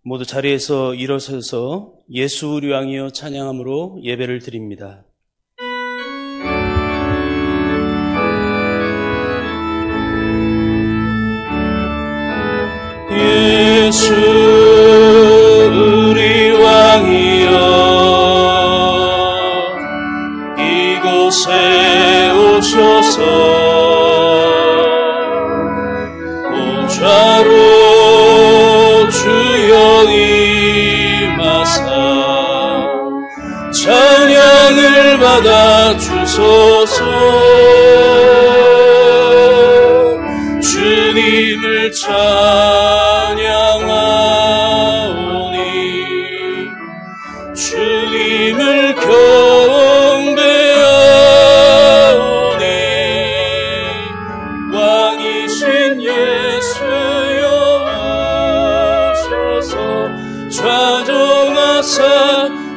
모두 자리에서 일어서서 예수 우리 왕이여 찬양함으로 예배를 드립니다. 예수 우리 왕이여 이곳에 오셔서 보좌로 주여 임하사 찬양을 받아 주소서. 주님을 찬양하오니 주님을 경배하오니 왕이신 예수여 오셔서 좌정하사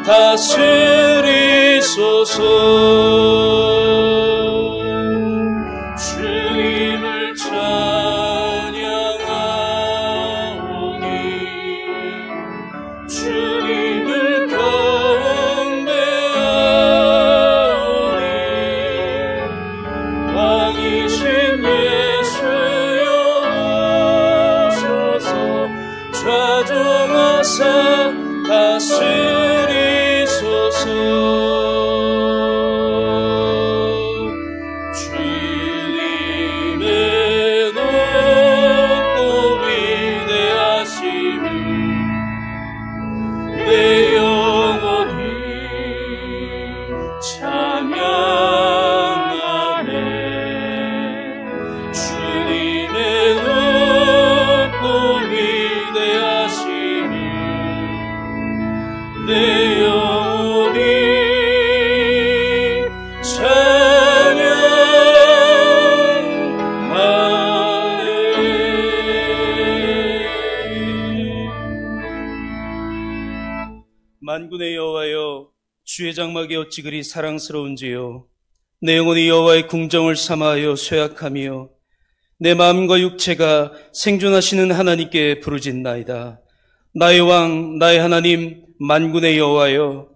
다스리소서. 주님을 찬양하오니 주님을 경배하오니 왕이신 예수여 오셔서 좌정하사 다스리소서. 만군의 여호와여 주의 장막이 어찌 그리 사랑스러운지요. 내 영혼이 여호와의 궁정을 삼아하여 쇠약하며 내 마음과 육체가 생존하시는 하나님께 부르짖나이다. 나의 왕 나의 하나님 만군의 여호와여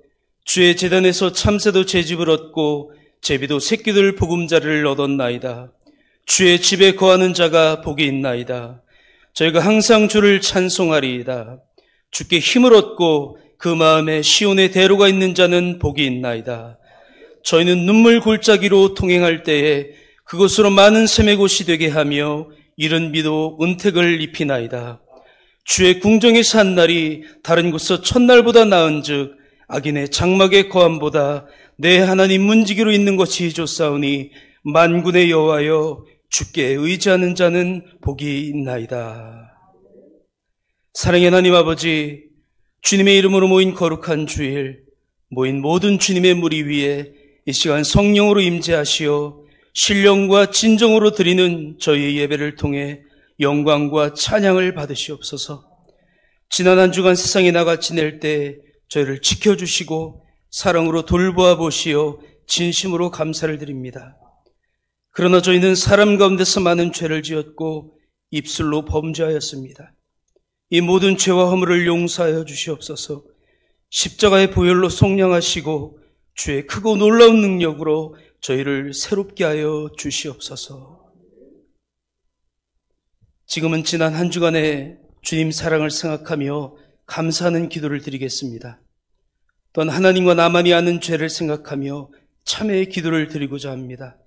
주의 제단에서 참새도 제집을 얻고 제비도 새끼들 보금자리를 얻었나이다. 주의 집에 거하는 자가 복이 있나이다. 저희가 항상 주를 찬송하리이다. 주께 힘을 얻고 그 마음에 시온의 대로가 있는 자는 복이 있나이다. 저희는 눈물 골짜기로 통행할 때에 그곳으로 많은 샘의 곳이 되게 하며 이른 비도 은택을 입히나이다. 주의 궁정에 산 날이 다른 곳서 첫날보다 나은즉 악인의 장막의 거함보다 내 하나님 문지기로 있는 것이 좋사오니 만군의 여호와여 주께 의지하는 자는 복이 있나이다. 사랑의 하나님 아버지, 주님의 이름으로 모인 거룩한 주일, 모인 모든 주님의 무리 위에 이 시간 성령으로 임재하시어 신령과 진정으로 드리는 저희의 예배를 통해 영광과 찬양을 받으시옵소서. 지난 한 주간 세상에 나가 지낼 때 저희를 지켜주시고 사랑으로 돌보아 보시어 진심으로 감사를 드립니다. 그러나 저희는 사람 가운데서 많은 죄를 지었고 입술로 범죄하였습니다. 이 모든 죄와 허물을 용서하여 주시옵소서. 십자가의 보혈로 속량하시고 주의 크고 놀라운 능력으로 저희를 새롭게 하여 주시옵소서. 지금은 지난 한 주간의 주님 사랑을 생각하며 감사하는 기도를 드리겠습니다. 또한 하나님과 나만이 아는 죄를 생각하며 참회의 기도를 드리고자 합니다.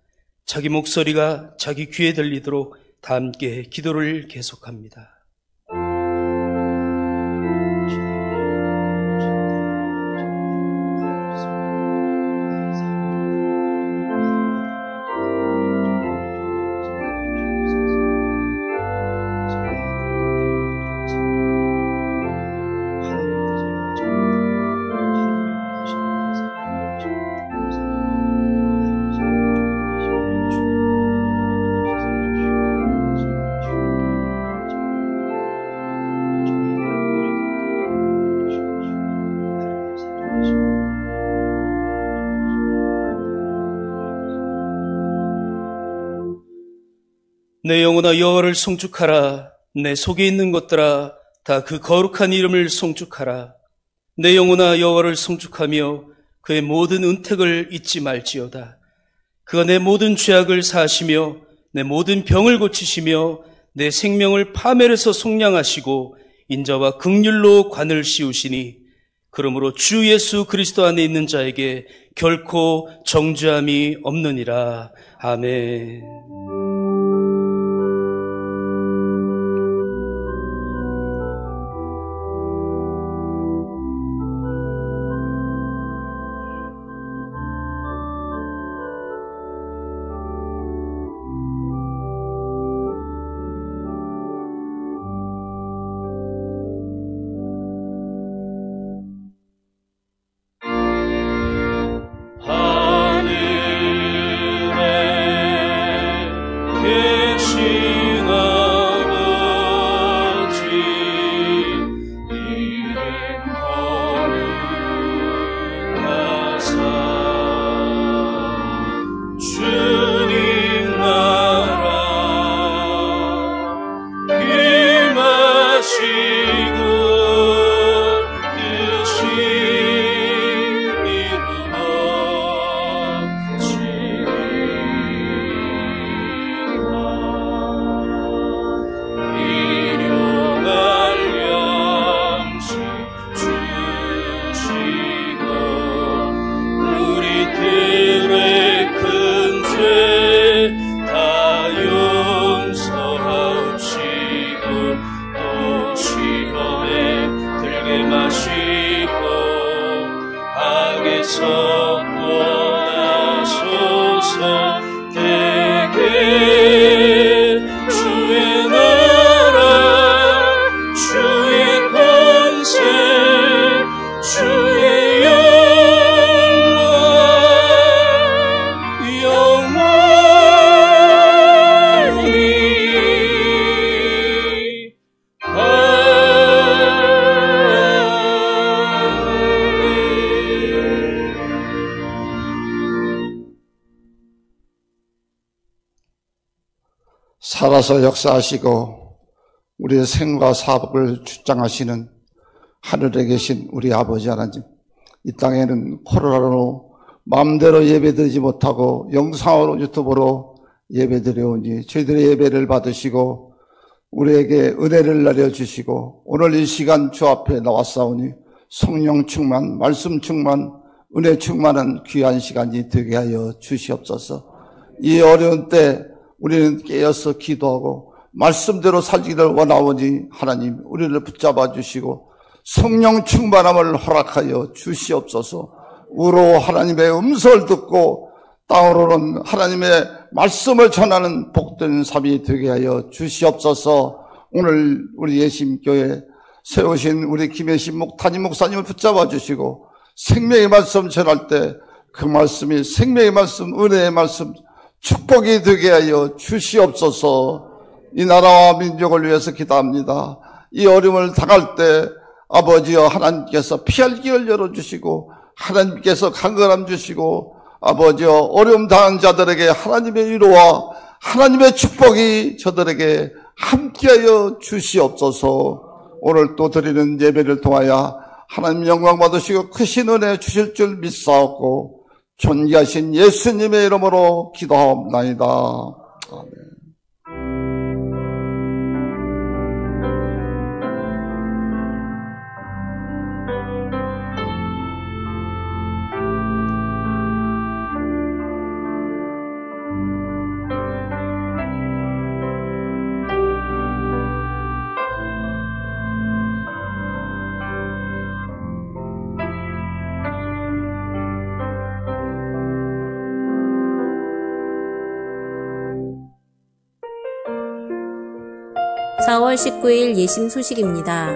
자기 목소리가 자기 귀에 들리도록 다 함께 기도를 계속합니다. 내 영혼아 여호와를 송축하라. 내 속에 있는 것들아 다 그 거룩한 이름을 송축하라. 내 영혼아 여호와를 송축하며 그의 모든 은택을 잊지 말지어다. 그가 내 모든 죄악을 사하시며 내 모든 병을 고치시며 내 생명을 파멸해서 속량하시고 인자와 긍휼로 관을 씌우시니 그러므로 주 예수 그리스도 안에 있는 자에게 결코 정죄함이 없느니라. 아멘. 살아서 역사하시고 우리의 생과 사업을 주장하시는 하늘에 계신 우리 아버지 하나님, 이 땅에는 코로나로 마음대로 예배드리지 못하고 영상으로 유튜브로 예배드려오니 저희들의 예배를 받으시고 우리에게 은혜를 내려주시고 오늘 이 시간 주 앞에 나왔사오니 성령 충만, 말씀 충만, 은혜 충만한 귀한 시간이 되게 하여 주시옵소서. 이 어려운 때 우리는 깨어서 기도하고 말씀대로 살기를 원하오니 하나님 우리를 붙잡아 주시고 성령 충만함을 허락하여 주시옵소서. 우로 하나님의 음성을 듣고 땅으로는 하나님의 말씀을 전하는 복된 삶이 되게 하여 주시옵소서. 오늘 우리 예심교회 세우신 우리 김혜신 목타님 목사님을 붙잡아 주시고 생명의 말씀 전할 때 그 말씀이 생명의 말씀, 은혜의 말씀, 축복이 되게 하여 주시옵소서. 이 나라와 민족을 위해서 기도합니다. 이 어려움을 당할 때 아버지여 하나님께서 피할 길을 열어주시고 하나님께서 강건함 주시고 아버지여 어려움 당한 자들에게 하나님의 위로와 하나님의 축복이 저들에게 함께하여 주시옵소서. 오늘 또 드리는 예배를 통하여 하나님 영광 받으시고 크신 은혜 주실 줄 믿사옵고 존귀하신 예수님의 이름으로 기도하옵나이다. 아멘. (4월 19일) 예심 소식입니다.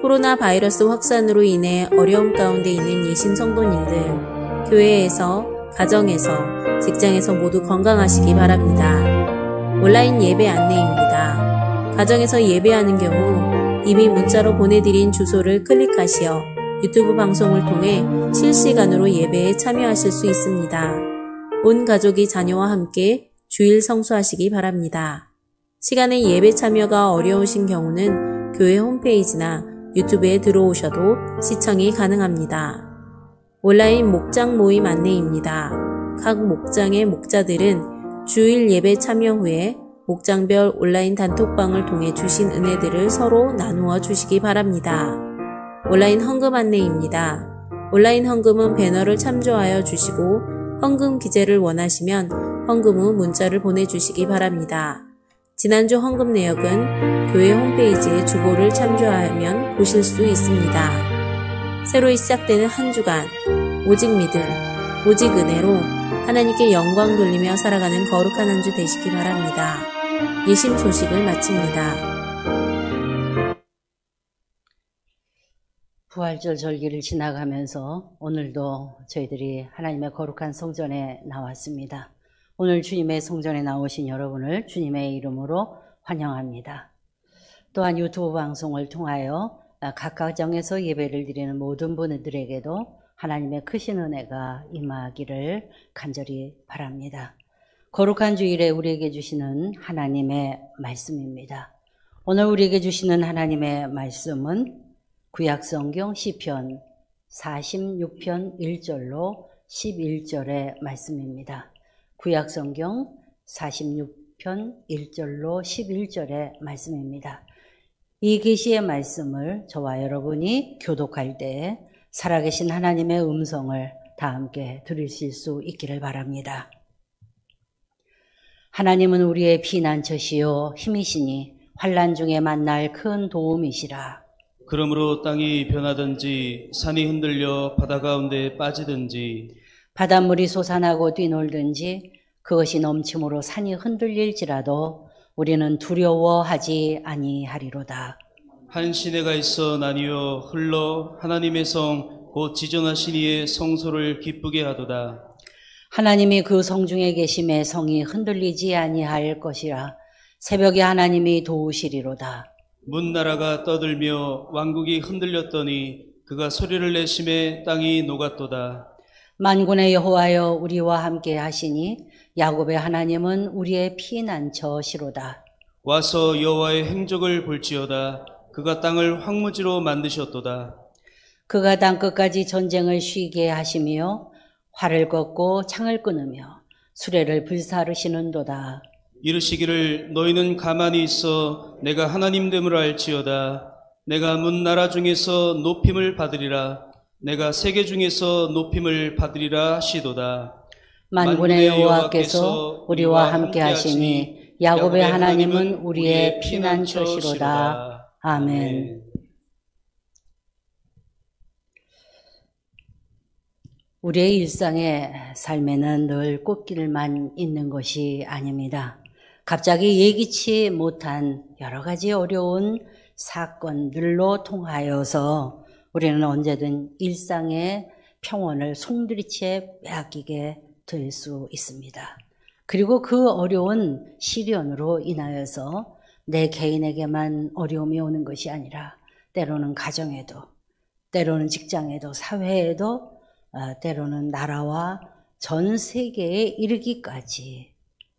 코로나 바이러스 확산으로 인해 어려움 가운데 있는 예심 성도님들, 교회에서, 가정에서, 직장에서 모두 건강하시기 바랍니다. 온라인 예배 안내입니다. 가정에서 예배하는 경우 이미 문자로 보내드린 주소를 클릭하시어 유튜브 방송을 통해 실시간으로 예배에 참여하실 수 있습니다. 온 가족이 자녀와 함께 주일 성수하시기 바랍니다. 시간에 예배 참여가 어려우신 경우는 교회 홈페이지나 유튜브에 들어오셔도 시청이 가능합니다. 온라인 목장 모임 안내입니다. 각 목장의 목자들은 주일 예배 참여 후에 목장별 온라인 단톡방을 통해 주신 은혜들을 서로 나누어 주시기 바랍니다. 온라인 헌금 안내입니다. 온라인 헌금은 배너를 참조하여 주시고 헌금 기재를 원하시면 헌금 후 문자를 보내주시기 바랍니다. 지난주 헌금 내역은 교회 홈페이지의 주보를 참조하면 보실 수 있습니다. 새로 시작되는 한 주간 오직 믿음, 오직 은혜로 하나님께 영광 돌리며 살아가는 거룩한 한 주 되시기 바랍니다. 예심 소식을 마칩니다. 부활절 절기를 지나가면서 오늘도 저희들이 하나님의 거룩한 성전에 나왔습니다. 오늘 주님의 성전에 나오신 여러분을 주님의 이름으로 환영합니다. 또한 유튜브 방송을 통하여 각 가정에서 예배를 드리는 모든 분들에게도 하나님의 크신 은혜가 임하기를 간절히 바랍니다. 거룩한 주일에 우리에게 주시는 하나님의 말씀입니다. 오늘 우리에게 주시는 하나님의 말씀은 구약성경 시편 46편 1절로 11절의 말씀입니다. 구약성경 46편 1절로 11절의 말씀입니다. 이 계시의 말씀을 저와 여러분이 교독할 때 살아계신 하나님의 음성을 다 함께 들으실 수 있기를 바랍니다. 하나님은 우리의 피난처시요 힘이시니 환난 중에 만날 큰 도움이시라. 그러므로 땅이 변하든지 산이 흔들려 바다 가운데 빠지든지 바닷물이 솟아나고 뛰놀든지 그것이 넘침으로 산이 흔들릴지라도 우리는 두려워하지 아니하리로다. 한 시내가 있어 나뉘어 흘러 하나님의 성 곧 지존하신 이의 성소를 기쁘게 하도다. 하나님이 그 성중에 계심에 성이 흔들리지 아니할 것이라. 새벽에 하나님이 도우시리로다. 문나라가 떠들며 왕국이 흔들렸더니 그가 소리를 내심에 땅이 녹았도다. 만군의 여호와여 우리와 함께 하시니 야곱의 하나님은 우리의 피난처시로다. 와서 여호와의 행적을 볼지어다. 그가 땅을 황무지로 만드셨도다. 그가 땅끝까지 전쟁을 쉬게 하시며 활을 걷고 창을 끊으며 수레를 불사르시는도다. 이르시기를 너희는 가만히 있어 내가 하나님됨을 알지어다. 내가 문나라 중에서 높임을 받으리라. 내가 세계 중에서 높임을 받으리라 하시도다. 만군의 여호와께서 우리와 함께 하시니 야곱의 하나님은 우리의 피난처시로다. 아멘. 우리의 일상의 삶에는 늘 꽃길만 있는 것이 아닙니다. 갑자기 예기치 못한 여러 가지 어려운 사건들로 통하여서 우리는 언제든 일상의 평온을 송두리째 빼앗기게 될 수 있습니다. 그리고 그 어려운 시련으로 인하여서 내 개인에게만 어려움이 오는 것이 아니라 때로는 가정에도, 때로는 직장에도, 사회에도, 때로는 나라와 전 세계에 이르기까지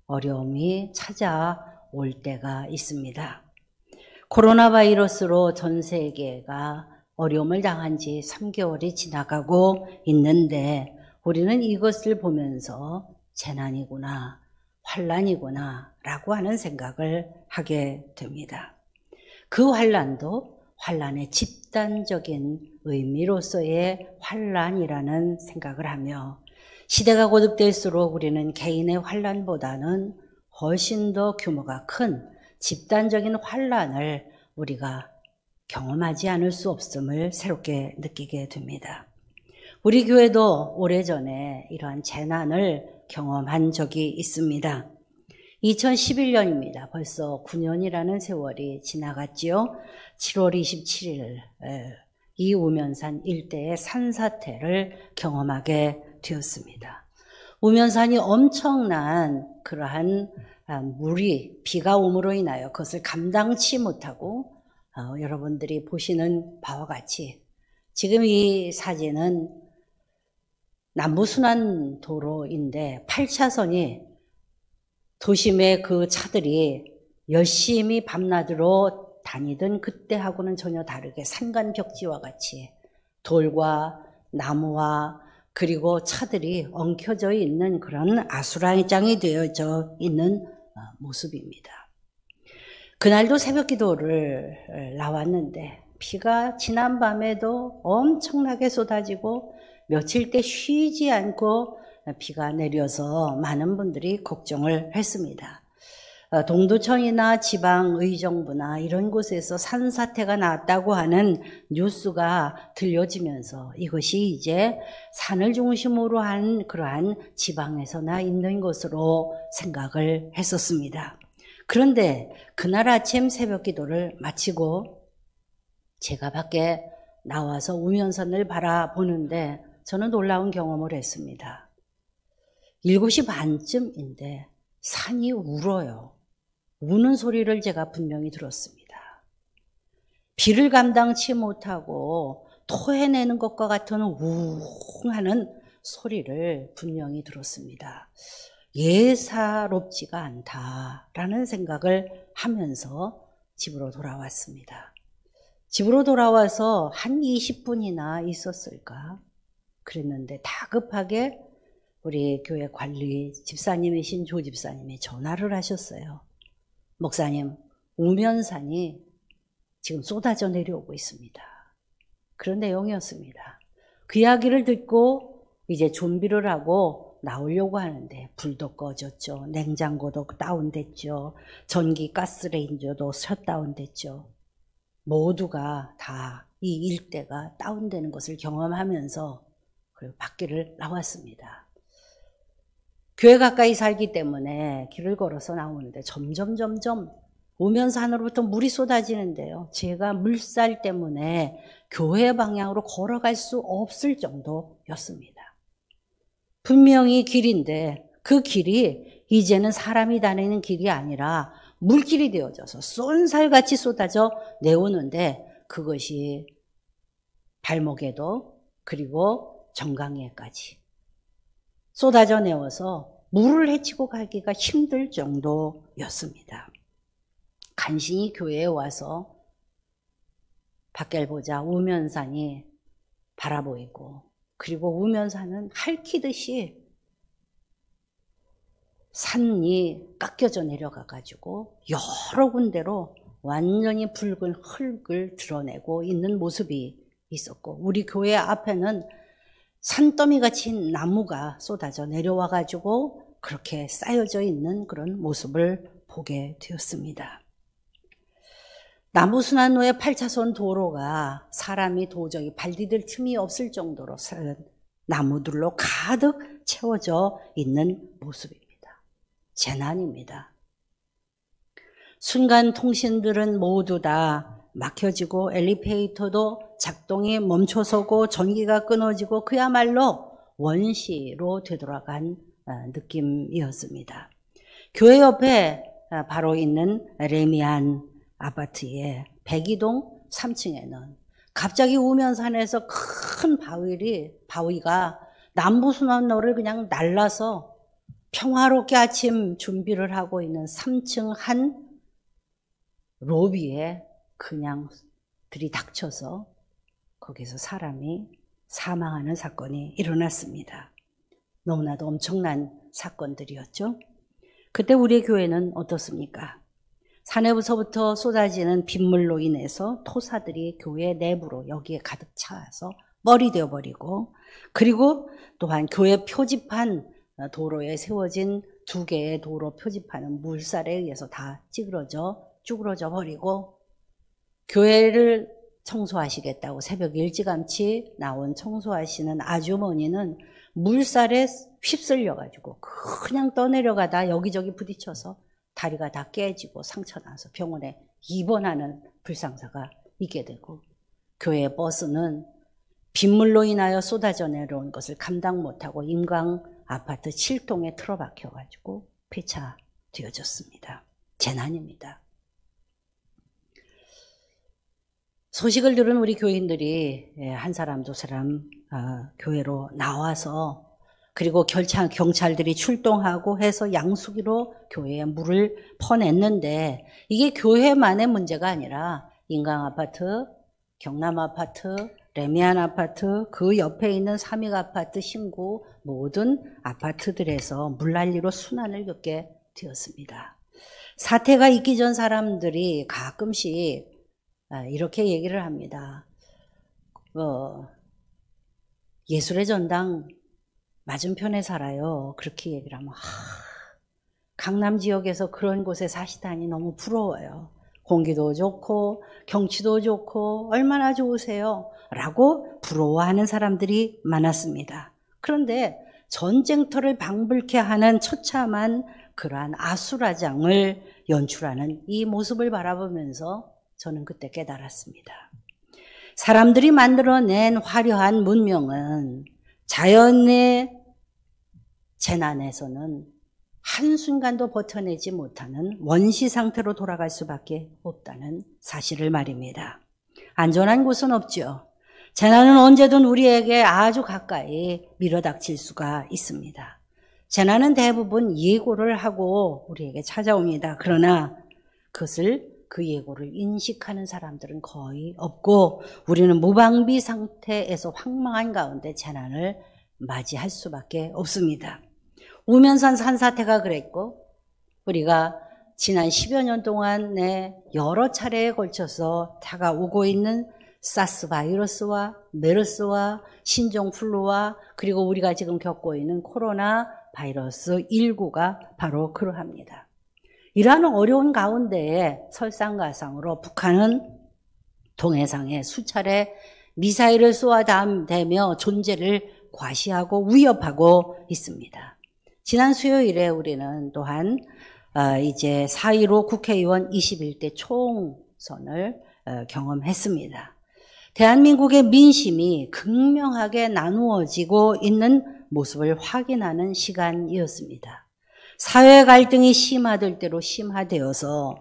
어려움이 찾아올 때가 있습니다. 코로나 바이러스로 전 세계가 어려움을 당한 지 3개월이 지나가고 있는데 우리는 이것을 보면서 재난이구나, 환난이구나 라고 하는 생각을 하게 됩니다. 그 환난도 환난의 집단적인 의미로서의 환난이라는 생각을 하며 시대가 거듭될수록 우리는 개인의 환난보다는 훨씬 더 규모가 큰 집단적인 환난을 우리가 경험하지 않을 수 없음을 새롭게 느끼게 됩니다. 우리 교회도 오래전에 이러한 재난을 경험한 적이 있습니다. 2011년입니다. 벌써 9년이라는 세월이 지나갔지요. 7월 27일 이 우면산 일대의 산사태를 경험하게 되었습니다. 우면산이 엄청난 그러한 비가 오므로 인하여 그것을 감당치 못하고 여러분들이 보시는 바와 같이 지금 이 사진은 남부순환도로인데 8차선이 도심의 그 차들이 열심히 밤낮으로 다니던 그때하고는 전혀 다르게 산간벽지와 같이 돌과 나무와 그리고 차들이 엉켜져 있는 그런 아수라장이 되어져 있는 모습입니다. 그날도 새벽 기도를 나왔는데 비가 지난밤에도 엄청나게 쏟아지고 며칠째 쉬지 않고 비가 내려서 많은 분들이 걱정을 했습니다. 동두천이나 지방의정부나 이런 곳에서 산사태가 났다고 하는 뉴스가 들려지면서 이것이 이제 산을 중심으로 한 그러한 지방에서나 있는 것으로 생각을 했었습니다. 그런데 그날 아침 새벽 기도를 마치고 제가 밖에 나와서 우면산을 바라보는데 저는 놀라운 경험을 했습니다. 7시 반쯤인데 산이 울어요. 우는 소리를 제가 분명히 들었습니다. 비를 감당치 못하고 토해내는 것과 같은 우웅하는 소리를 분명히 들었습니다. 예사롭지가 않다라는 생각을 하면서 집으로 돌아왔습니다. 집으로 돌아와서 한 20분이나 있었을까? 그랬는데 다급하게 우리 교회 관리 집사님이신 조 집사님이 전화를 하셨어요. 목사님, 우면산이 지금 쏟아져 내려오고 있습니다. 그런 내용이었습니다. 그 이야기를 듣고 이제 준비를 하고 나오려고 하는데 불도 꺼졌죠. 냉장고도 다운됐죠. 전기 가스레인저도 셧다운됐죠. 모두가 다 이 일대가 다운되는 것을 경험하면서 그리고 밖을 나왔습니다. 교회 가까이 살기 때문에 길을 걸어서 나오는데 점점 우면산으로부터 물이 쏟아지는데요. 제가 물살 때문에 교회 방향으로 걸어갈 수 없을 정도였습니다. 분명히 길인데 그 길이 이제는 사람이 다니는 길이 아니라 물길이 되어져서 쏜살같이 쏟아져 내오는데 그것이 발목에도 그리고 정강이에까지 쏟아져 내어서 물을 헤치고 가기가 힘들 정도였습니다. 간신히 교회에 와서 밖을 보자 우면산이 바라보이고 그리고 우면산은 핥히듯이 산이 깎여져 내려가가지고 여러 군데로 완전히 붉은 흙을 드러내고 있는 모습이 있었고 우리 교회 앞에는 산더미같이 나무가 쏟아져 내려와가지고 그렇게 쌓여져 있는 그런 모습을 보게 되었습니다. 나무순환로의 8차선 도로가 사람이 도저히 발디딜 틈이 없을 정도로 나무들로 가득 채워져 있는 모습입니다. 재난입니다. 순간 통신들은 모두 다 막혀지고 엘리베이터도 작동이 멈춰서고 전기가 끊어지고 그야말로 원시로 되돌아간 느낌이었습니다. 교회 옆에 바로 있는 레미안 아파트의 102동 3층에는 갑자기 우면산에서 큰 바위가 남부순환로를 그냥 날라서 평화롭게 아침 준비를 하고 있는 3층 한 로비에 그냥 들이닥쳐서 거기서 사람이 사망하는 사건이 일어났습니다. 너무나도 엄청난 사건들이었죠. 그때 우리의 교회는 어떻습니까? 산에서부터 쏟아지는 빗물로 인해서 토사들이 교회 내부로 여기에 가득 차서 머리 되어버리고 그리고 또한 교회 표지판 도로에 세워진 2개의 도로 표지판은 물살에 의해서 다 쭈그러져 버리고 교회를 청소하시겠다고 새벽 일찌감치 나온 청소하시는 아주머니는 물살에 휩쓸려가지고 그냥 떠내려가다 여기저기 부딪혀서 다리가 다 깨지고 상처나서 병원에 입원하는 불상사가 있게 되고 교회 버스는 빗물로 인하여 쏟아져 내려온 것을 감당 못하고 임강 아파트 7동에 틀어박혀가지고 폐차되어졌습니다. 재난입니다. 소식을 들은 우리 교인들이 한 사람 두 사람 교회로 나와서 그리고 경찰들이 출동하고 해서 양수기로 교회에 물을 퍼냈는데 이게 교회만의 문제가 아니라 인강아파트, 경남아파트, 레미안아파트, 그 옆에 있는 삼익아파트, 신구 모든 아파트들에서 물난리로 순환을 겪게 되었습니다. 사태가 있기 전 사람들이 가끔씩 이렇게 얘기를 합니다. 예술의 전당 맞은편에 살아요. 그렇게 얘기를 하면 강남 지역에서 그런 곳에 사시다니 너무 부러워요. 공기도 좋고 경치도 좋고 얼마나 좋으세요? 라고 부러워하는 사람들이 많았습니다. 그런데 전쟁터를 방불케 하는 처참한 그러한 아수라장을 연출하는 이 모습을 바라보면서 저는 그때 깨달았습니다. 사람들이 만들어낸 화려한 문명은 자연의 재난에서는 한순간도 버텨내지 못하는 원시 상태로 돌아갈 수밖에 없다는 사실을 말입니다. 안전한 곳은 없죠. 재난은 언제든 우리에게 아주 가까이 밀어닥칠 수가 있습니다. 재난은 대부분 예고를 하고 우리에게 찾아옵니다. 그러나 그 예고를 인식하는 사람들은 거의 없고 우리는 무방비 상태에서 황망한 가운데 재난을 맞이할 수밖에 없습니다. 우면산 산사태가 그랬고 우리가 지난 10여 년 동안에 여러 차례에 걸쳐서 다가오고 있는 사스 바이러스와 메르스와 신종플루와 그리고 우리가 지금 겪고 있는 코로나 바이러스 19가 바로 그러합니다. 이러한 어려운 가운데에 설상가상으로 북한은 동해상에 수차례 미사일을 쏘아대며 존재를 과시하고 위협하고 있습니다. 지난 수요일에 우리는 또한 이제 4.15 국회의원 21대 총선을 경험했습니다. 대한민국의 민심이 극명하게 나누어지고 있는 모습을 확인하는 시간이었습니다. 사회 갈등이 심화될 대로 심화되어서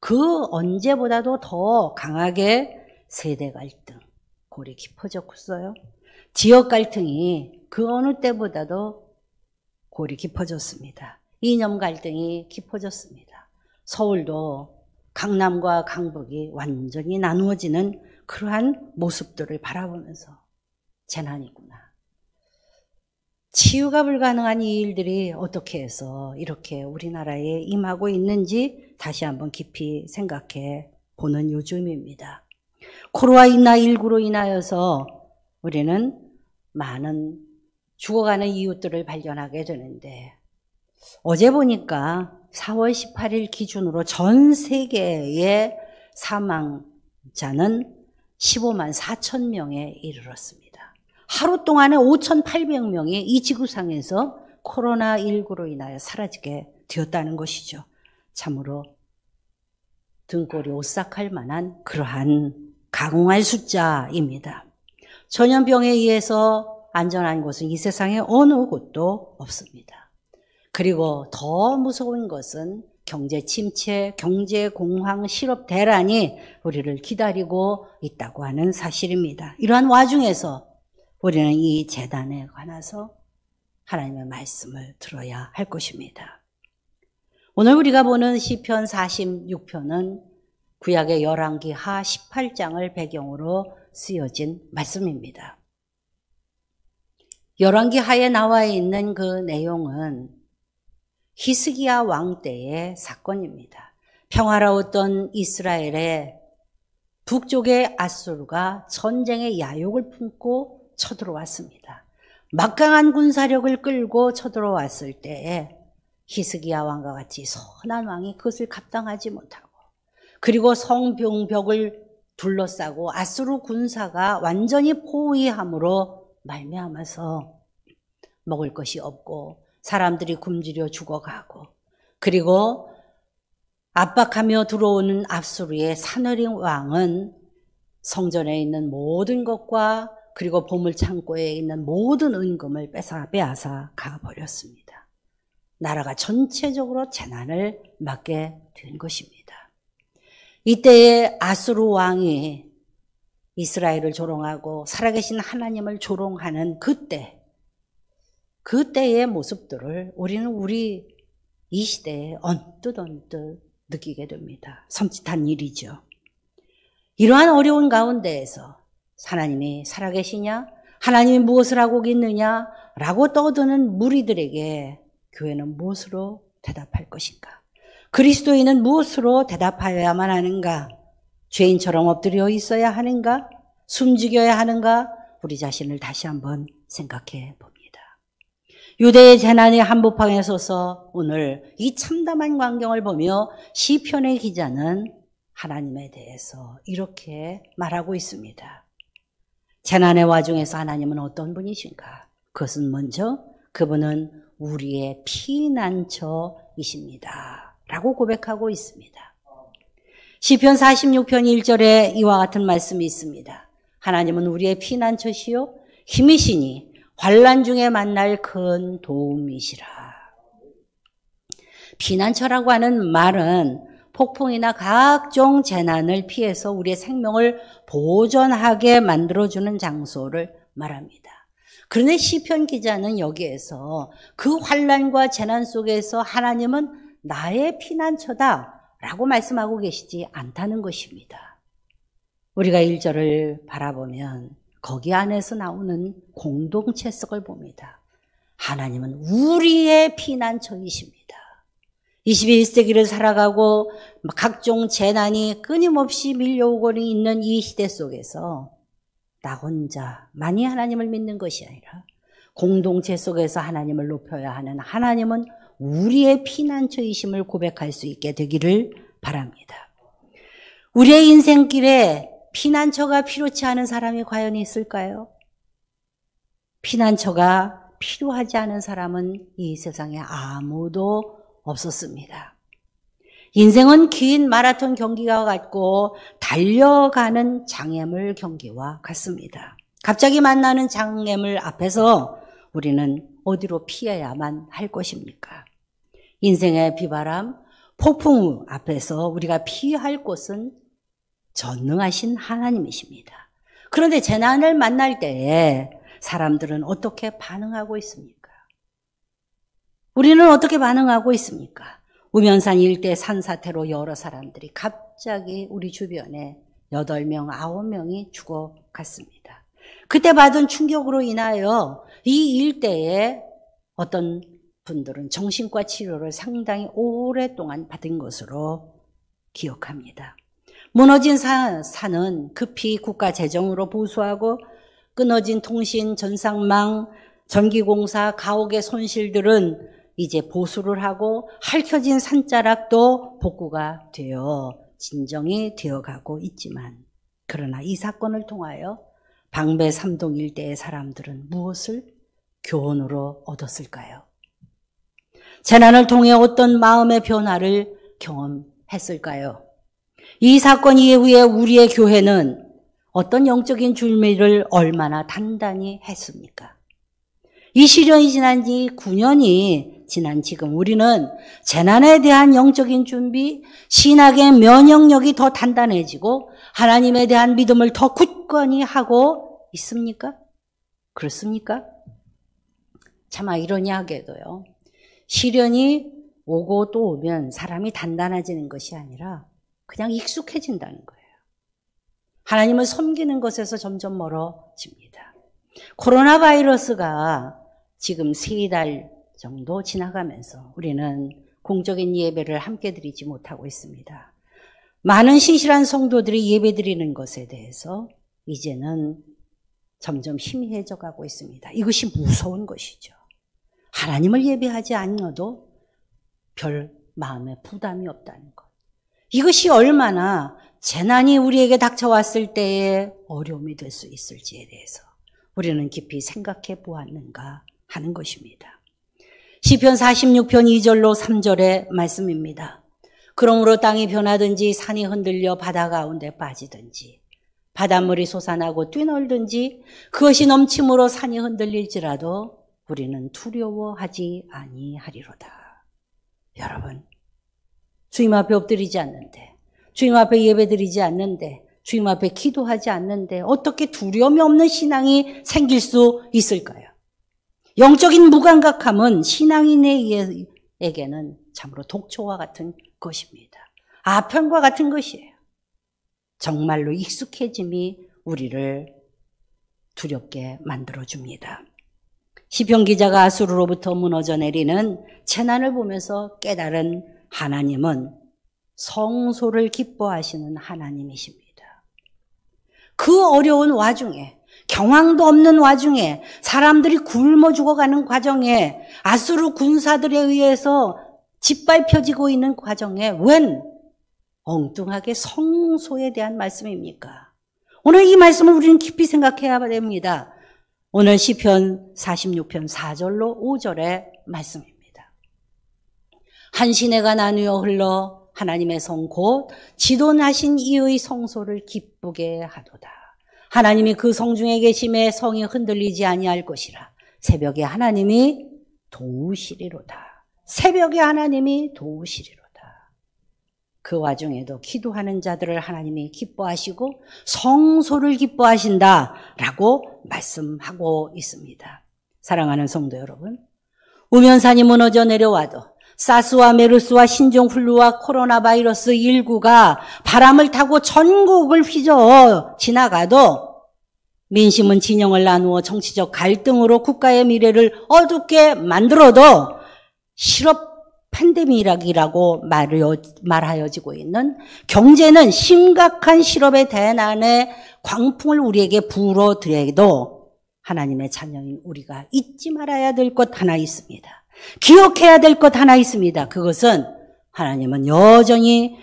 그 언제보다도 더 강하게 세대 갈등, 골이 깊어졌어요. 지역 갈등이 그 어느 때보다도 골이 깊어졌습니다. 이념 갈등이 깊어졌습니다. 서울도 강남과 강북이 완전히 나누어지는 그러한 모습들을 바라보면서 재난이구나. 치유가 불가능한 이 일들이 어떻게 해서 이렇게 우리나라에 임하고 있는지 다시 한번 깊이 생각해 보는 요즘입니다. 코로나19로 인하여서 우리는 많은 죽어가는 이웃들을 발견하게 되는데 어제 보니까 4월 18일 기준으로 전 세계의 사망자는 15만 4천 명에 이르렀습니다. 하루 동안에 5,800명이 이 지구상에서 코로나19로 인하여 사라지게 되었다는 것이죠. 참으로 등골이 오싹할 만한 그러한 가공할 숫자입니다. 전염병에 의해서 안전한 곳은 이 세상에 어느 곳도 없습니다. 그리고 더 무서운 것은 경제 침체, 경제 공황, 실업 대란이 우리를 기다리고 있다고 하는 사실입니다. 이러한 와중에서 우리는 이 재난에 관해서 하나님의 말씀을 들어야 할 것입니다. 오늘 우리가 보는 시편 46편은 구약의 열왕기 하 18장을 배경으로 쓰여진 말씀입니다. 열왕기 하에 나와 있는 그 내용은 히스기야 왕 때의 사건입니다. 평화로웠던 이스라엘의 북쪽의 아수르가 전쟁의 야욕을 품고 쳐들어왔습니다. 막강한 군사력을 끌고 쳐들어왔을 때에 히스기야 왕과 같이 선한 왕이 그것을 감당하지 못하고 그리고 성벽을 둘러싸고 아수르 군사가 완전히 포위함으로 말미암아서 먹을 것이 없고 사람들이 굶주려 죽어가고 그리고 압박하며 들어오는 아수르의 사느린 왕은 성전에 있는 모든 것과 그리고 보물창고에 있는 모든 은금을 빼앗아 가버렸습니다. 나라가 전체적으로 재난을 맞게 된 것입니다. 이때에 아수르 왕이 이스라엘을 조롱하고 살아계신 하나님을 조롱하는 그때 그때의 모습들을 우리는 우리 이 시대에 언뜻 느끼게 됩니다. 섬찟한 일이죠. 이러한 어려운 가운데에서 하나님이 살아계시냐? 하나님이 무엇을 하고 있느냐? 라고 떠드는 무리들에게 교회는 무엇으로 대답할 것인가? 그리스도인은 무엇으로 대답하여야만 하는가? 죄인처럼 엎드려 있어야 하는가? 숨죽여야 하는가? 우리 자신을 다시 한번 생각해 봅니다. 유대의 재난의 한복판에 서서 오늘 이 참담한 광경을 보며 시편의 기자는 하나님에 대해서 이렇게 말하고 있습니다. 재난의 와중에서 하나님은 어떤 분이신가? 그것은 먼저 그분은 우리의 피난처이십니다. 라고 고백하고 있습니다. 시편 46편 1절에 이와 같은 말씀이 있습니다. 하나님은 우리의 피난처시요 힘이시니 환난 중에 만날 큰 도움이시라. 피난처라고 하는 말은 폭풍이나 각종 재난을 피해서 우리의 생명을 보존하게 만들어주는 장소를 말합니다. 그런데 시편 기자는 여기에서 그 환난과 재난 속에서 하나님은 나의 피난처다라고 말씀하고 계시지 않다는 것입니다. 우리가 1절을 바라보면 거기 안에서 나오는 공동체성을 봅니다. 하나님은 우리의 피난처이십니다. 21세기를 살아가고 각종 재난이 끊임없이 밀려오고 있는 이 시대 속에서 나 혼자만이 하나님을 믿는 것이 아니라 공동체 속에서 하나님을 높여야 하는 하나님은 우리의 피난처이심을 고백할 수 있게 되기를 바랍니다. 우리의 인생길에 피난처가 필요치 않은 사람이 과연 있을까요? 피난처가 필요하지 않은 사람은 이 세상에 아무도 없었습니다. 인생은 긴 마라톤 경기와 같고 달려가는 장애물 경기와 같습니다. 갑자기 만나는 장애물 앞에서 우리는 어디로 피해야만 할 것입니까? 인생의 비바람, 폭풍 앞에서 우리가 피할 곳은 전능하신 하나님이십니다. 그런데 재난을 만날 때에 사람들은 어떻게 반응하고 있습니까? 우리는 어떻게 반응하고 있습니까? 우면산 일대 산사태로 여러 사람들이 갑자기 우리 주변에 8명, 9명이 죽어갔습니다. 그때 받은 충격으로 인하여 이 일대에 어떤 분들은 정신과 치료를 상당히 오랫동안 받은 것으로 기억합니다. 무너진 산은 급히 국가 재정으로 보수하고 끊어진 통신, 전상망, 전기공사, 가옥의 손실들은 이제 보수를 하고 핥혀진 산자락도 복구가 되어 진정이 되어가고 있지만 그러나 이 사건을 통하여 방배 3동 일대의 사람들은 무엇을 교훈으로 얻었을까요? 재난을 통해 어떤 마음의 변화를 경험했을까요? 이 사건 이후에 우리의 교회는 어떤 영적인 준비를 얼마나 단단히 했습니까? 이 시련이 지난 지 9년이 지난 지금 우리는 재난에 대한 영적인 준비, 신학의 면역력이 더 단단해지고 하나님에 대한 믿음을 더 굳건히 하고 있습니까? 그렇습니까? 참 아이러니하게도요. 시련이 오고 또 오면 사람이 단단해지는 것이 아니라 그냥 익숙해진다는 거예요. 하나님을 섬기는 것에서 점점 멀어집니다. 코로나 바이러스가 지금 3달 정도 지나가면서 우리는 공적인 예배를 함께 드리지 못하고 있습니다. 많은 신실한 성도들이 예배 드리는 것에 대해서 이제는 점점 희미해져 가고 있습니다. 이것이 무서운 것이죠. 하나님을 예배하지 않아도 별 마음에 부담이 없다는 것. 이것이 얼마나 재난이 우리에게 닥쳐왔을 때의 어려움이 될 수 있을지에 대해서 우리는 깊이 생각해 보았는가 하는 것입니다. 시편 46편 2절로 3절의 말씀입니다. 그러므로 땅이 변하든지 산이 흔들려 바다 가운데 빠지든지 바닷물이 솟아나고 뛰놀든지 그것이 넘침으로 산이 흔들릴지라도 우리는 두려워하지 아니하리로다. 여러분, 주님 앞에 엎드리지 않는데, 주님 앞에 예배드리지 않는데, 주님 앞에 기도하지 않는데 어떻게 두려움이 없는 신앙이 생길 수 있을까요? 영적인 무감각함은 신앙인에게는 참으로 독초와 같은 것입니다. 아편과 같은 것이에요. 정말로 익숙해짐이 우리를 두렵게 만들어줍니다. 시편 기자가 아수르로부터 무너져 내리는 재난을 보면서 깨달은 하나님은 성소를 기뻐하시는 하나님이십니다. 그 어려운 와중에, 경황도 없는 와중에, 사람들이 굶어 죽어가는 과정에, 아수르 군사들에 의해서 짓밟혀지고 있는 과정에 웬 엉뚱하게 성소에 대한 말씀입니까? 오늘 이 말씀을 우리는 깊이 생각해야 됩니다. 오늘 시편 46편 4절로 5절의 말씀입니다. 한 시내가 나누어 흘러 하나님의 성 곧 지존하신 이의 성소를 기쁘게 하도다. 하나님이 그 성 중에 계심에 성이 흔들리지 아니할 것이라. 새벽에 하나님이 도우시리로다. 새벽에 하나님이 도우시리로다. 그 와중에도 기도하는 자들을 하나님이 기뻐하시고 성소를 기뻐하신다라고 말씀하고 있습니다. 사랑하는 성도 여러분, 우면산이 무너져 내려와도 사스와 메르스와 신종플루와 코로나 바이러스 19가 바람을 타고 전국을 휘저어 지나가도 민심은 진영을 나누어 정치적 갈등으로 국가의 미래를 어둡게 만들어도 실업 팬데믹이라고 말하여지고 있는 경제는 심각한 실업의 대난의 광풍을 우리에게 불어들여도 하나님의 자녀인 우리가 잊지 말아야 될 것 하나 있습니다. 기억해야 될 것 하나 있습니다. 그것은 하나님은 여전히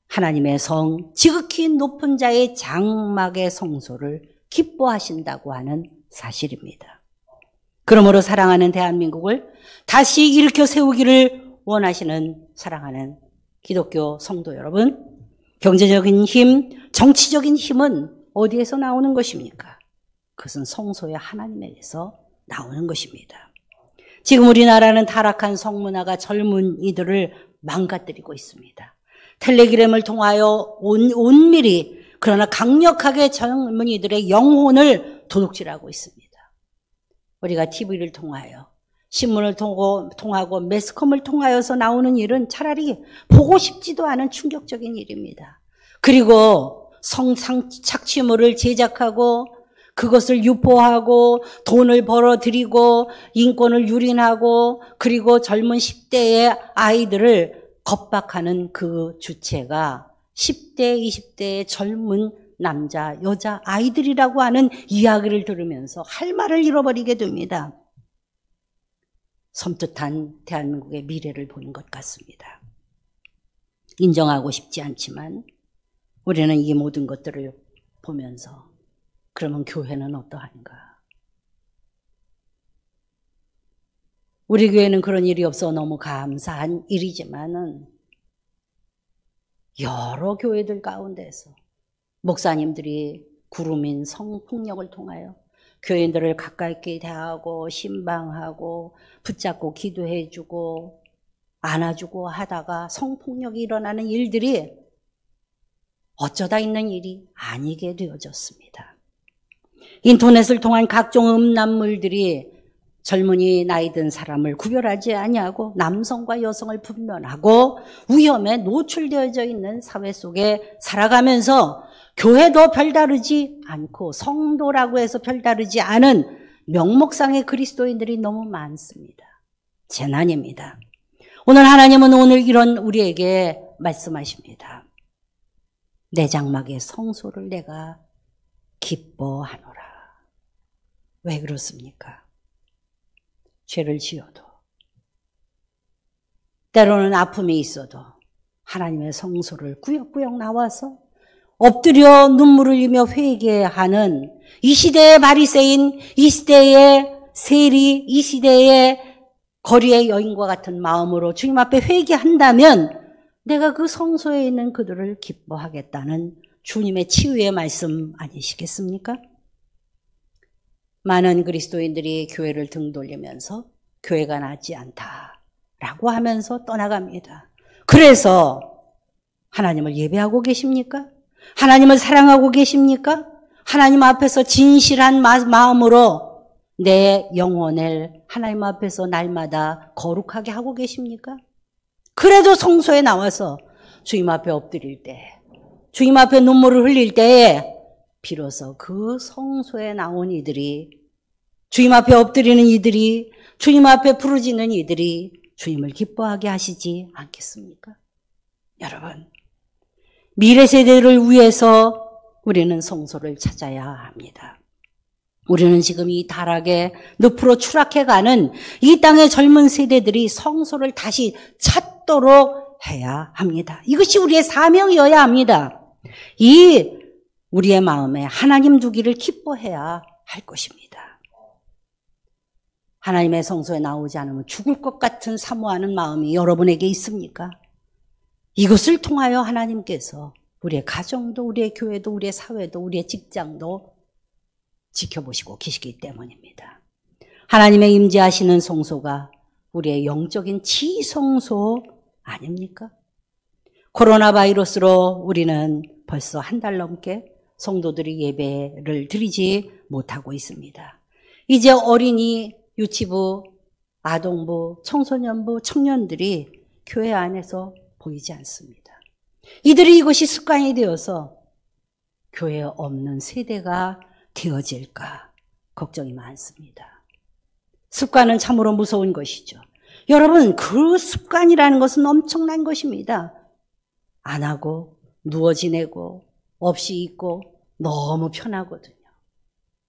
하나님의 성, 지극히 높은 자의 장막의 성소를 기뻐하신다고 하는 사실입니다. 그러므로 사랑하는 대한민국을 다시 일으켜 세우기를 원하시는 사랑하는 기독교 성도 여러분, 경제적인 힘, 정치적인 힘은 어디에서 나오는 것입니까? 그것은 성소의 하나님에게서 나오는 것입니다. 지금 우리나라는 타락한 성문화가 젊은이들을 망가뜨리고 있습니다. 텔레그램을 통하여 온밀히 그러나 강력하게 젊은이들의 영혼을 도둑질하고 있습니다. 우리가 TV를 통하여 신문을 통하고 매스컴을 통하여서 나오는 일은 차라리 보고 싶지도 않은 충격적인 일입니다. 그리고 성착취물을 제작하고 그것을 유포하고 돈을 벌어들이고 인권을 유린하고 그리고 젊은 10대의 아이들을 겁박하는 그 주체가 10대, 20대의 젊은 남자, 여자 아이들이라고 하는 이야기를 들으면서 할 말을 잃어버리게 됩니다. 섬뜩한 대한민국의 미래를 보는 것 같습니다. 인정하고 싶지 않지만 우리는 이 모든 것들을 보면서 그러면 교회는 어떠한가? 우리 교회는 그런 일이 없어 너무 감사한 일이지만은 여러 교회들 가운데서 목사님들이 구루민 성폭력을 통하여 교인들을 가깝게 대하고 신방하고 붙잡고 기도해주고 안아주고 하다가 성폭력이 일어나는 일들이 어쩌다 있는 일이 아니게 되어졌습니다. 인터넷을 통한 각종 음란물들이 젊은이 나이 든 사람을 구별하지 아니하고 남성과 여성을 분별하고 위험에 노출되어져 있는 사회 속에 살아가면서 교회도 별다르지 않고 성도라고 해서 별다르지 않은 명목상의 그리스도인들이 너무 많습니다. 재난입니다. 오늘 하나님은 오늘 이런 우리에게 말씀하십니다. 내 장막의 성소를 내가 기뻐하노라. 왜 그렇습니까? 죄를 지어도 때로는 아픔이 있어도 하나님의 성소를 꾸역꾸역 나와서 엎드려 눈물을 흘리며 회개하는 이 시대의 바리새인, 이 시대의 세리, 이 시대의 거리의 여인과 같은 마음으로 주님 앞에 회개한다면 내가 그 성소에 있는 그들을 기뻐하겠다는 주님의 치유의 말씀 아니시겠습니까? 많은 그리스도인들이 교회를 등 돌리면서 교회가 낫지 않다라고 하면서 떠나갑니다. 그래서 하나님을 예배하고 계십니까? 하나님을 사랑하고 계십니까? 하나님 앞에서 진실한 마음으로 내 영혼을 하나님 앞에서 날마다 거룩하게 하고 계십니까? 그래도 성소에 나와서 주님 앞에 엎드릴 때, 주님 앞에 눈물을 흘릴 때에 비로소 그 성소에 나온 이들이, 주님 앞에 엎드리는 이들이, 주님 앞에 부르짖는 이들이 주님을 기뻐하게 하시지 않겠습니까? 여러분, 미래 세대를 위해서 우리는 성소를 찾아야 합니다. 우리는 지금 이 타락에 늪으로 추락해가는 이 땅의 젊은 세대들이 성소를 다시 찾도록 해야 합니다. 이것이 우리의 사명이어야 합니다. 이 우리의 마음에 하나님 두기를 기뻐해야 할 것입니다. 하나님의 성소에 나오지 않으면 죽을 것 같은 사모하는 마음이 여러분에게 있습니까? 이것을 통하여 하나님께서 우리의 가정도, 우리의 교회도, 우리의 사회도, 우리의 직장도 지켜보시고 계시기 때문입니다. 하나님의 임재하시는 성소가 우리의 영적인 지성소 아닙니까? 코로나 바이러스로 우리는 벌써 한 달 넘게 성도들이 예배를 드리지 못하고 있습니다. 이제 어린이, 유치부, 아동부, 청소년부, 청년들이 교회 안에서 보이지 않습니다. 이들이 이것이 습관이 되어서 교회에 없는 세대가 되어질까 걱정이 많습니다. 습관은 참으로 무서운 것이죠. 여러분, 그 습관이라는 것은 엄청난 것입니다. 안 하고 누워 지내고 없이 있고 너무 편하거든요.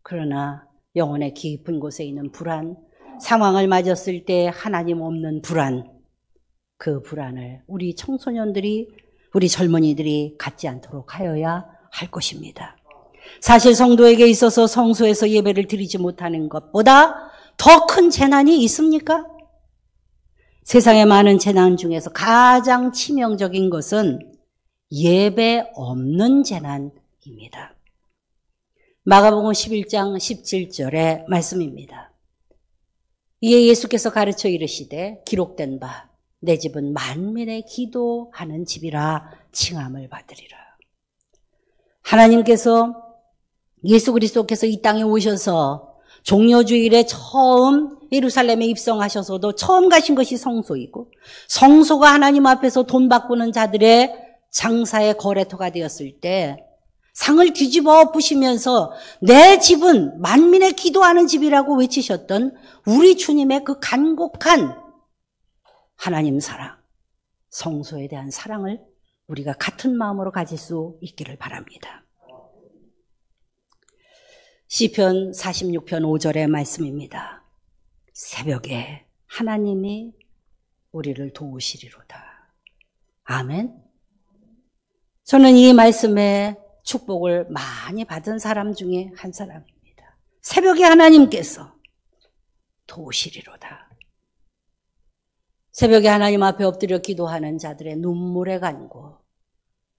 그러나 영혼의 깊은 곳에 있는 불안, 상황을 맞았을 때 하나님 없는 불안, 그 불안을 우리 청소년들이, 우리 젊은이들이 갖지 않도록 하여야 할 것입니다. 사실 성도에게 있어서 성소에서 예배를 드리지 못하는 것보다 더 큰 재난이 있습니까? 세상의 많은 재난 중에서 가장 치명적인 것은 예배 없는 재난입니다. 마가복음 11장 17절의 말씀입니다. 이에 예수께서 가르쳐 이르시되 기록된 바 내 집은 만민의 기도하는 집이라 칭함을 받으리라. 하나님께서, 예수 그리스도께서 이 땅에 오셔서 종려주일에 처음 예루살렘에 입성하셔서도 처음 가신 것이 성소이고, 성소가 하나님 앞에서 돈 바꾸는 자들의 장사의 거래터가 되었을 때 상을 뒤집어 엎으시면서 내 집은 만민의 기도하는 집이라고 외치셨던 우리 주님의 그 간곡한 하나님 사랑, 성소에 대한 사랑을 우리가 같은 마음으로 가질 수 있기를 바랍니다. 시편 46편 5절의 말씀입니다. 새벽에 하나님이 우리를 도우시리로다. 아멘. 저는 이 말씀에 축복을 많이 받은 사람 중에 한 사람입니다. 새벽에 하나님께서 도우시리로다. 새벽에 하나님 앞에 엎드려 기도하는 자들의 눈물의 간구,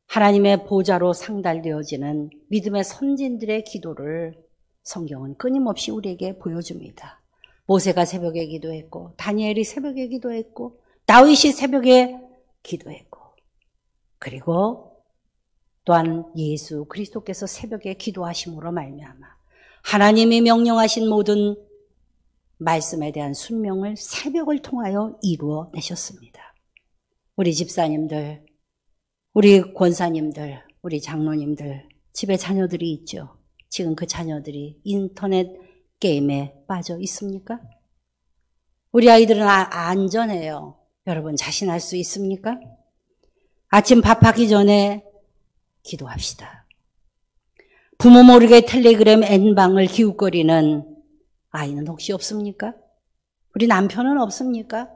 하나님의 보좌로 상달되어지는 믿음의 선진들의 기도를 성경은 끊임없이 우리에게 보여줍니다. 모세가 새벽에 기도했고, 다니엘이 새벽에 기도했고, 다윗이 새벽에 기도했고, 그리고 또한 예수 그리스도께서 새벽에 기도하심으로 말미암아 하나님이 명령하신 모든 말씀에 대한 순명을 새벽을 통하여 이루어내셨습니다. 우리 집사님들, 우리 권사님들, 우리 장로님들, 집에 자녀들이 있죠. 지금 그 자녀들이 인터넷 게임에 빠져 있습니까? 우리 아이들은 안전해요. 여러분 자신할 수 있습니까? 아침 밥하기 전에 기도합시다. 부모 모르게 텔레그램 N방을 기웃거리는 아이는 혹시 없습니까? 우리 남편은 없습니까?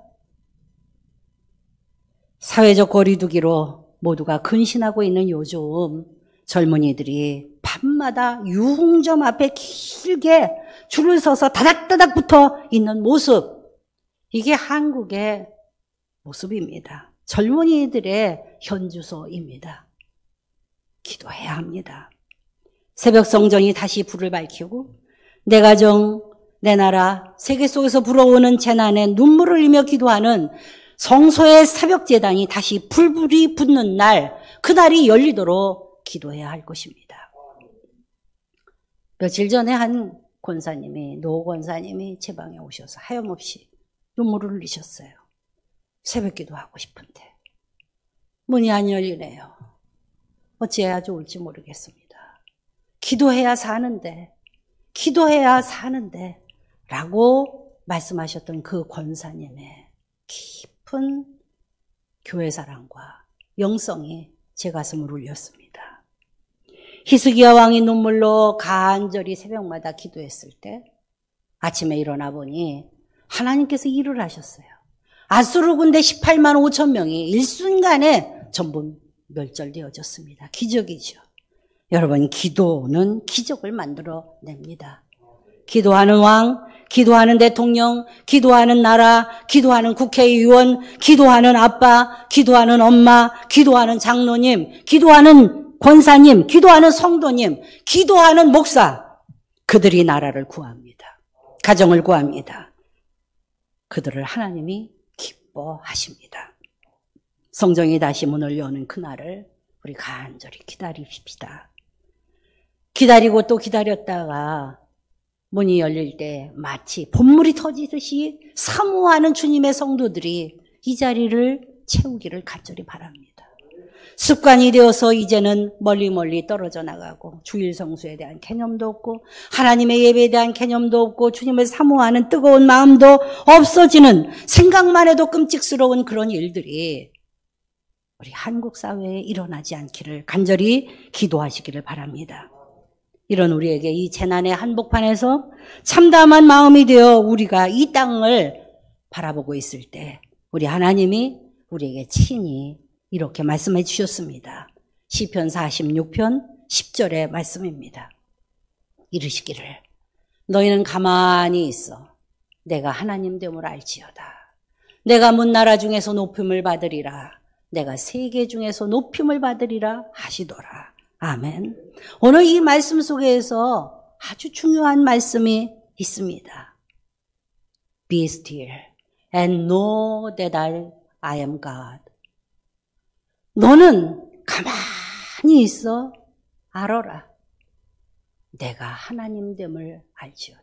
사회적 거리두기로 모두가 근신하고 있는 요즘 젊은이들이 밤마다 유흥점 앞에 길게 줄을 서서 다닥다닥 붙어 있는 모습, 이게 한국의 모습입니다. 젊은이들의 현주소입니다. 기도해야 합니다. 새벽 성전이 다시 불을 밝히고 내 가정, 내 나라, 세계 속에서 불어오는 재난에 눈물을 흘리며 기도하는 성소의 새벽 제단이 다시 불불이 붙는 날, 그날이 열리도록 기도해야 할 것입니다. 며칠 전에 한 권사님이, 노 권사님이 제 방에 오셔서 하염없이 눈물을 흘리셨어요. 새벽기도 하고 싶은데 문이 안 열리네요. 어찌해야 좋을지 모르겠습니다. 기도해야 사는데 라고 말씀하셨던 그 권사님의 깊은 교회 사랑과 영성이 제 가슴을 울렸습니다. 히스기야 왕이 눈물로 간절히 새벽마다 기도했을 때 아침에 일어나 보니 하나님께서 일을 하셨어요. 아수르 군대 18만 5천 명이 일순간에 전부 멸절되어졌습니다. 기적이죠. 여러분, 기도는 기적을 만들어냅니다. 기도하는 왕, 기도하는 대통령, 기도하는 나라, 기도하는 국회의원, 기도하는 아빠, 기도하는 엄마, 기도하는 장로님, 기도하는 권사님, 기도하는 성도님, 기도하는 목사, 그들이 나라를 구합니다. 가정을 구합니다. 그들을 하나님이 기뻐하십니다. 성정이 다시 문을 여는 그날을 우리 간절히 기다립시다. 기다리고 또 기다렸다가 문이 열릴 때 마치 본물이 터지듯이 사모하는 주님의 성도들이 이 자리를 채우기를 간절히 바랍니다. 습관이 되어서 이제는 멀리 떨어져 나가고 주일 성수에 대한 개념도 없고 하나님의 예배에 대한 개념도 없고 주님을 사모하는 뜨거운 마음도 없어지는, 생각만 해도 끔찍스러운 그런 일들이 우리 한국 사회에 일어나지 않기를 간절히 기도하시기를 바랍니다. 이런 우리에게 이 재난의 한복판에서 참담한 마음이 되어 우리가 이 땅을 바라보고 있을 때 우리 하나님이 우리에게 친히 이렇게 말씀해 주셨습니다. 시편 46편 10절의 말씀입니다. 이르시기를 너희는 가만히 있어 내가 하나님 됨을 알지어다. 내가 문나라 중에서 높임을 받으리라. 내가 세계 중에서 높임을 받으리라 하시더라. 아멘. 오늘 이 말씀 속에서 아주 중요한 말씀이 있습니다. Be still and know that I am God. 너는 가만히 있어 알아라. 내가 하나님됨을 알지어다.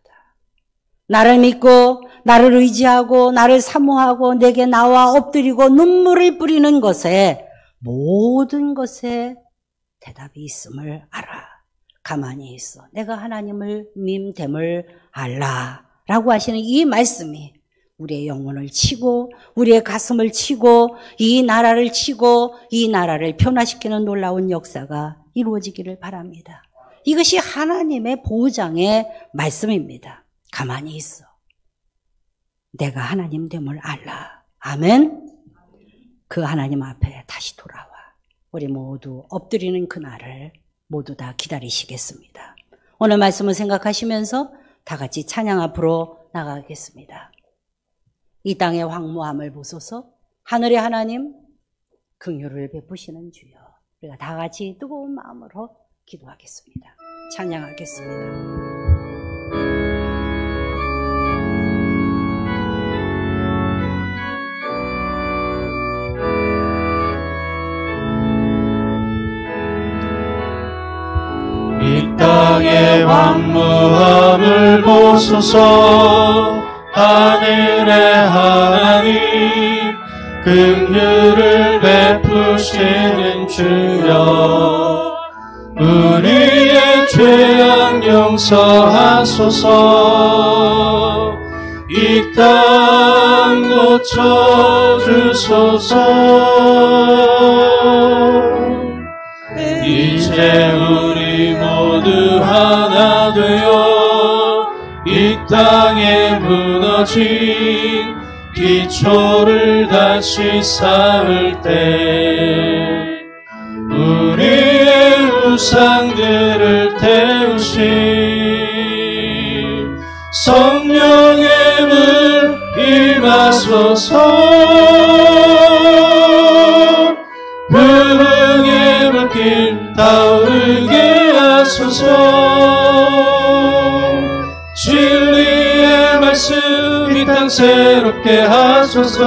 나를 믿고 나를 의지하고 나를 사모하고 내게 나와 엎드리고 눈물을 뿌리는 것에 모든 것에 대답이 있음을 알아. 가만히 있어. 내가 하나님을 밈됨을 알라. 라고 하시는 이 말씀이 우리의 영혼을 치고 우리의 가슴을 치고 이 나라를 치고 이 나라를 변화시키는 놀라운 역사가 이루어지기를 바랍니다. 이것이 하나님의 보장의 말씀입니다. 가만히 있어. 내가 하나님됨을 알라. 아멘. 그 하나님 앞에 다시 돌아와. 우리 모두 엎드리는 그날을 모두 다 기다리시겠습니다. 오늘 말씀을 생각하시면서 다 같이 찬양 앞으로 나가겠습니다. 이 땅의 황무함을 보소서. 하늘의 하나님 긍휼을 베푸시는 주여. 우리가 다 같이 뜨거운 마음으로 기도하겠습니다. 찬양하겠습니다. 이 땅의 황무함을 보소서. 하늘의 하나님 긍휼을 베푸시는 주여. 우리의 죄악 용서하소서. 이 땅 고쳐주소서. 이제 우리 모두 하나 되어 이 땅에 무너진 기초를 다시 쌓을 때 우리의 우상들을 태우신 성령의 물 임하소서. 부흥의 불길 타오르게 하소서. 진리의 말씀 이 땅 새롭게 하소서.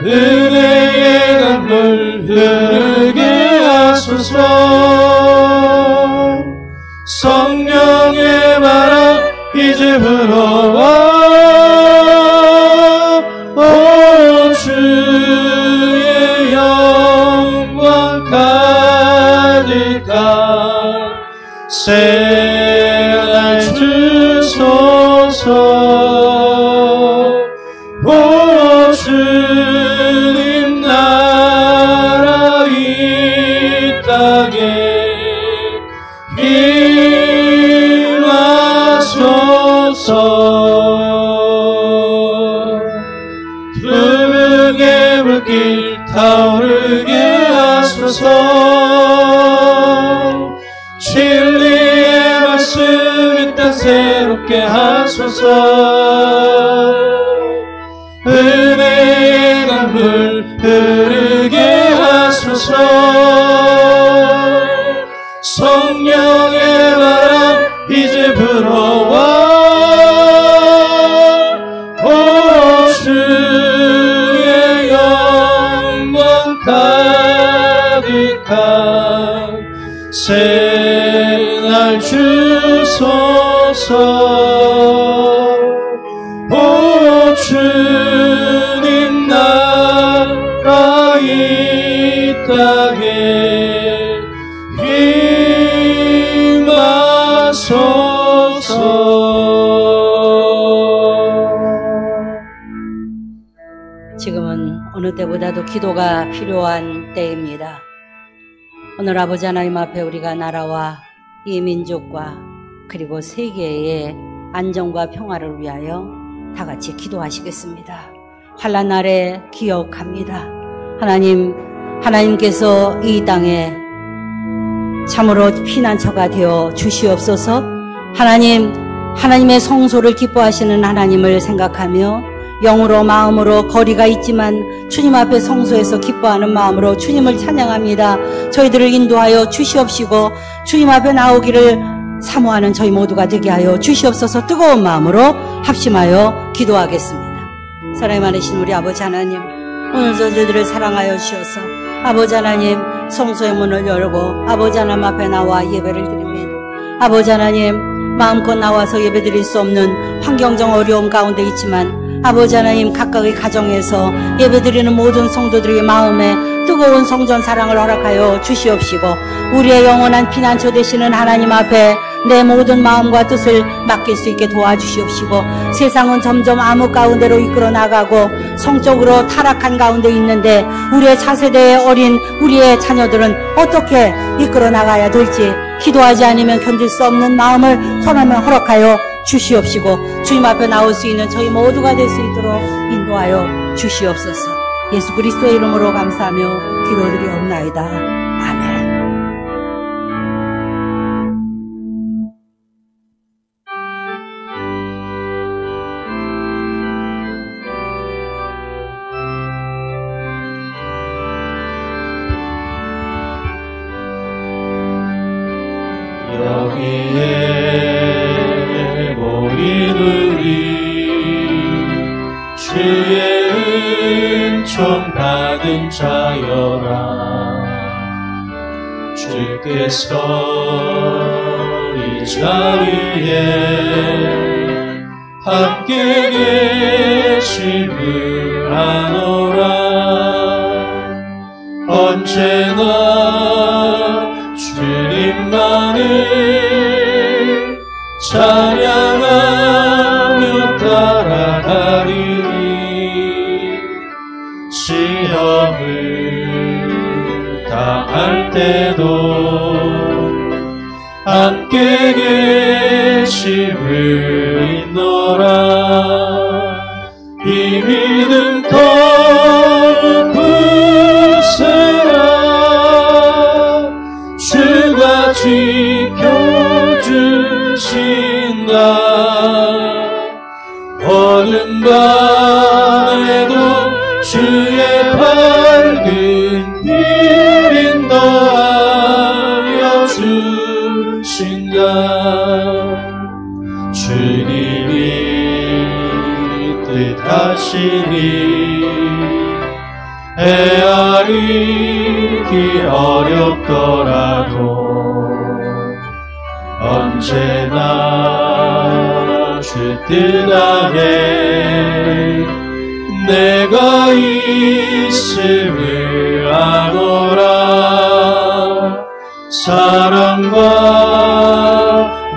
은혜의 강물 흐르게 하소서. 성령의 바람 이제 불어와 오 주의 영광 가득한 새날 주소서. 오 주님 나라 이 땅에 임하소서. 붉은 불길 타오르게 하소서. 진리의 말씀 이 땅 새롭게 하소서. 은혜의 강물 흐르게 하소서. 성령의 바람 이제 불어와 오 주의 영광 가득한 새날 주소서. 오 주님 나라 이 땅에 임하소서. 지금은 어느 때보다도 기도가 필요한 때입니다. 오늘 아버지 하나님 앞에 우리가 나라와 이 민족과 그리고 세계의 안정과 평화를 위하여 다 같이 기도하시겠습니다. 환난 날에 기억합니다. 하나님께서 이 땅에 참으로 피난처가 되어 주시옵소서. 하나님의 성소를 기뻐하시는 하나님을 생각하며 영으로 마음으로 거리가 있지만 주님 앞에 성소에서 기뻐하는 마음으로 주님을 찬양합니다. 저희들을 인도하여 주시옵시고 주님 앞에 나오기를 사모하는 저희 모두가 되게 하여 주시옵소서. 뜨거운 마음으로 합심하여 기도하겠습니다. 사랑이 많으신 우리 아버지 하나님, 오늘도 저희들을 사랑하여 주셔서 아버지 하나님 성소의 문을 열고 아버지 하나님 앞에 나와 예배를 드립니다. 아버지 하나님 마음껏 나와서 예배드릴 수 없는 환경적 어려움 가운데 있지만 아버지 하나님 각각의 가정에서 예배드리는 모든 성도들의 마음에 뜨거운 성전 사랑을 허락하여 주시옵시고 우리의 영원한 피난처 되시는 하나님 앞에 내 모든 마음과 뜻을 맡길 수 있게 도와주시옵시고 세상은 점점 암흑 가운데로 이끌어 나가고 성적으로 타락한 가운데 있는데 우리의 차세대의 어린 우리의 자녀들은 어떻게 이끌어 나가야 될지 기도하지 않으면 견딜 수 없는 마음을 선하며 허락하여 주시옵시고 주님 앞에 나올 수 있는 저희 모두가 될 수 있도록 인도하여 주시옵소서. 예수 그리스도의 이름으로 감사하며 기도드리옵나이다. 아멘. 여기에 모인 우리 주의 은총 받은 자여라. 주께서 이 자리에 함께 계심을 아노라. 언제나 주님만을 찬양하며 따라가리니 시험을 당할 때도 함께 계심을 믿노라. 이 믿음 더욱 굳세라. 주가 지켜주신다. 어느 밤에도 주의 밝은 빛 더하여 주신다. 주님이 뜻하시니 헤아리기 어렵더라도 언제나 주 뜻 안에 내가 있음을 아노라. 사랑과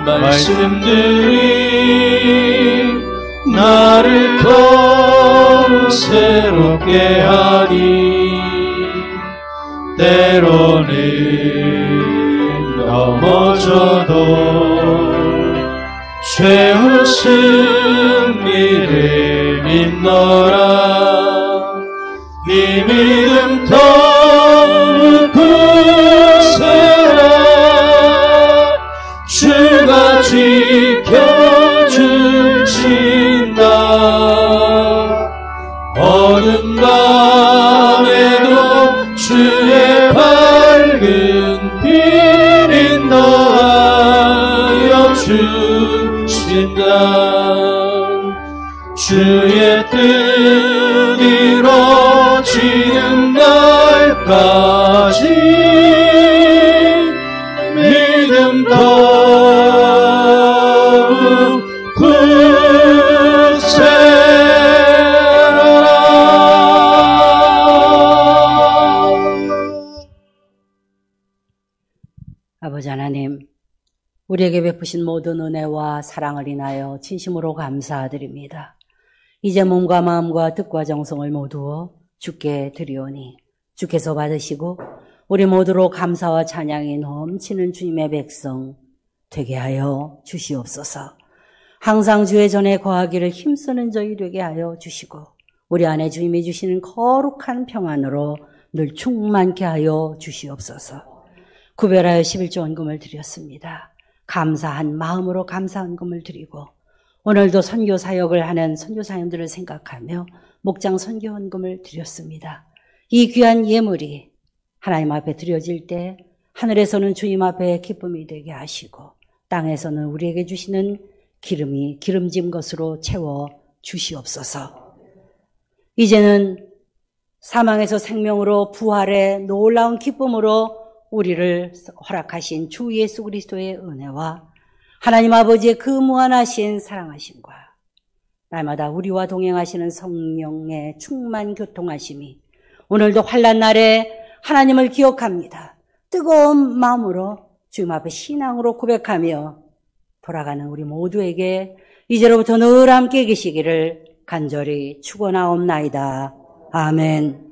말씀들이 나를 더욱 새롭게 하니 때로는 넘어져도 최후 승리를 믿노라. 이 믿음 더욱 굳세라. 주가 지켜주신다. 어두운 밤에도 주의 밝은 빛이 더하여 주신다. 주의 뜻 이루어지는 날까지 믿음 더욱 굳세라. 아버지 하나님, 우리에게 베푸신 모든 은혜와 사랑을 인하여 진심으로 감사드립니다. 이제 몸과 마음과 뜻과 정성을 모두 주께 드리오니 주께서 받으시고 우리 모두로 감사와 찬양이 넘치는 주님의 백성 되게 하여 주시옵소서. 항상 주의 전에 거하기를 힘쓰는 저희 되게 하여 주시고 우리 안에 주님이 주시는 거룩한 평안으로 늘 충만케 하여 주시옵소서. 구별하여 11조 헌금을 드렸습니다. 감사한 마음으로 감사 헌금을 드리고 오늘도 선교 사역을 하는 선교사님들을 생각하며 목장 선교 헌금을 드렸습니다. 이 귀한 예물이 하나님 앞에 드려질 때 하늘에서는 주님 앞에 기쁨이 되게 하시고 땅에서는 우리에게 주시는 기름이 기름진 것으로 채워 주시옵소서. 이제는 사망에서 생명으로 부활의 놀라운 기쁨으로 우리를 허락하신 주 예수 그리스도의 은혜와 하나님 아버지의 그 무한하신 사랑하심과 날마다 우리와 동행하시는 성령의 충만 교통하심이 오늘도 환난 날에 하나님을 기억합니다. 뜨거운 마음으로 주님 앞에 신앙으로 고백하며 돌아가는 우리 모두에게 이제로부터 늘 함께 계시기를 간절히 축원하옵나이다. 아멘.